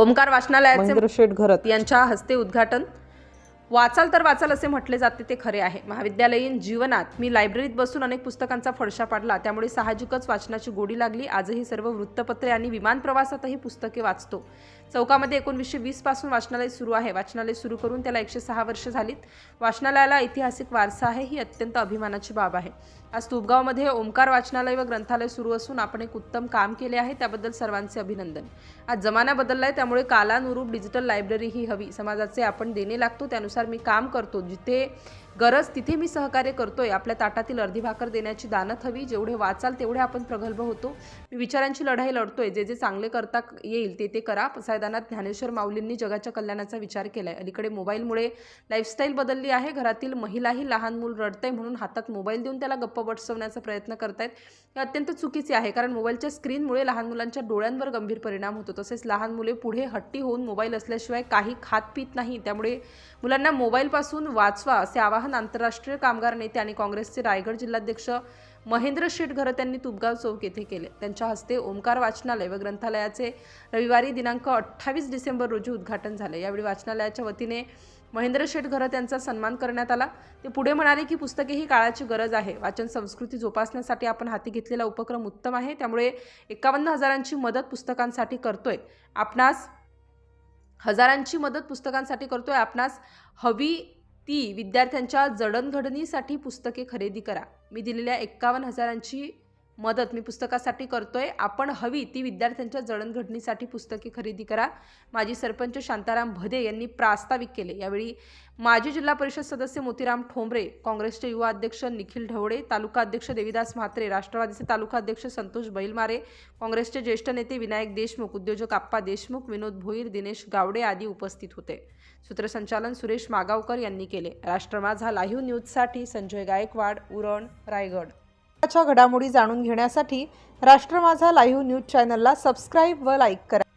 ओमकार वाचनालयाचे महेंद्र शेठ घरत यांच्या हस्ते उद्घाटन। वाचाल तर वाचाल असे म्हटले जाते ते खरे आहे। महाविद्यालयीन जीवनात मी लायब्ररीत बसून अनेक पुस्तकांचा फडशा पाडला, त्यामुळे साहजिकच वाचनाची गोडी लागली। आजही सर्व वृत्तपत्रे आणि विमान प्रवासातही पुस्तके वाचतो। चौकामध्ये 1920 पासून वाचनालय सुरू आहे। वाचनालय सुरू करून त्याला 106 वर्ष झालीत। वाचनालयाला ऐतिहासिक वारसा आहे, ही अत्यंत अभिमानाची बाब आहे। आज तुबगावमध्ये ओमकार वाचनालय व ग्रंथालय सुरू असून आपण एक उत्तम काम केले आहे, त्याबद्दल सर्वांचे अभिनंदन। आज जमाना बदललाय, त्यामुळे कालानुरूप डिजिटल लायब्ररी ही हवी। समाजाचे आपण देणे लागतो, त्यानुसार मी काम करतो। जिथे गरज तिथे मी सहकार्य करतोय। आपल्या ताटातील अर्धी भाकर देण्याची दानत हवी। जेवढे वाचाल तेवढे आपण प्रगल्भ होतो। मी विचारांची लढाई लढतोय। जे जे चांगले करता येईल ते करा। पसायदानात ज्ञानेश्वर माऊलींनी जगाच्या कल्याणाचा विचार केलाय। अलीकडे मोबाईलमुळे लाईफस्टाईल बदलली आहे। घरातील महिलाही लहान मूल रडतंय म्हणून हातात मोबाईल देऊन त्याला गप्प बसवण्याचा प्रयत्न करतायत। हे अत्यंत चुकीचे आहे, कारण मोबाईलच्या स्क्रीनमुळे लहान मुलांच्या डोळ्यांवर गंभीर परिणाम होतो। तसेच लहान मुले पुढे हट्टी होऊन मोबाईल असल्याशिवाय काही खात पीत नाही। त्यामुळे मुलांना मोबाईलपासून वाचवा असे आवाहन आंतरराष्ट्रीय कामगार नेते आणि काँग्रेसचे रायगड जिल्हाध्यक्ष महेंद्र शेठ घरत यांनी तुबगाव चौक येथे केले। त्यांच्या हस्ते ओमकार वाचनालय व ग्रंथालयाचे रविवारी दिनांक 28 डिसेंबर रोजी उद्घाटन झाले। यावेळी वाचनालयाच्या वतीने महेंद्र शेठ घरत यांचा सन्मान करण्यात आला। ते पुढे म्हणाले की पुस्तके ही काळाची गरज आहे। वाचन संस्कृती जोपासण्यासाठी आपण हाती घेतलेला उपक्रम उत्तम आहे। त्यामुळे 51,000ची मदत पुस्तकांसाठी करतोय। आपणास आपणास हवी ती विद्यार्थ्यांच्या जडणघडणीसाठी पुस्तके खरेदी करा। मी दिलेल्या 51,000ची मदत मी पुस्तकासाठी करतोय। आपण हवी ती विद्यार्थ्यांच्या जडणघडणीसाठी पुस्तके खरेदी करा। माजी सरपंच शांताराम भदे यांनी प्रास्ताविक केले। यावेळी माजी जिल्हा परिषद सदस्य मोतीराम ठोंबरे, काँग्रेसचे युवा अध्यक्ष निखिल ढवळे, तालुका अध्यक्ष देविदास म्हात्रे, राष्ट्रवादीचे तालुका अध्यक्ष संतोष बैलमारे, काँग्रेसचे ज्येष्ठ नेते विनायक देशमुख, उद्योजक आप्पा देशमुख, विनोद भोईर, दिनेश गावडे आदी उपस्थित होते। सूत्रसंचालन सुरेश मागावकर यांनी केले। राष्ट्र माझा लाईव्ह न्यूजसाठी संजय गायकवाड, उरण, रायगड। घडामोडी जाणून घेण्यासाठी राष्ट्र माझा लाईव्ह न्यूज चॅनलला सबस्क्राईब व लाईक करा।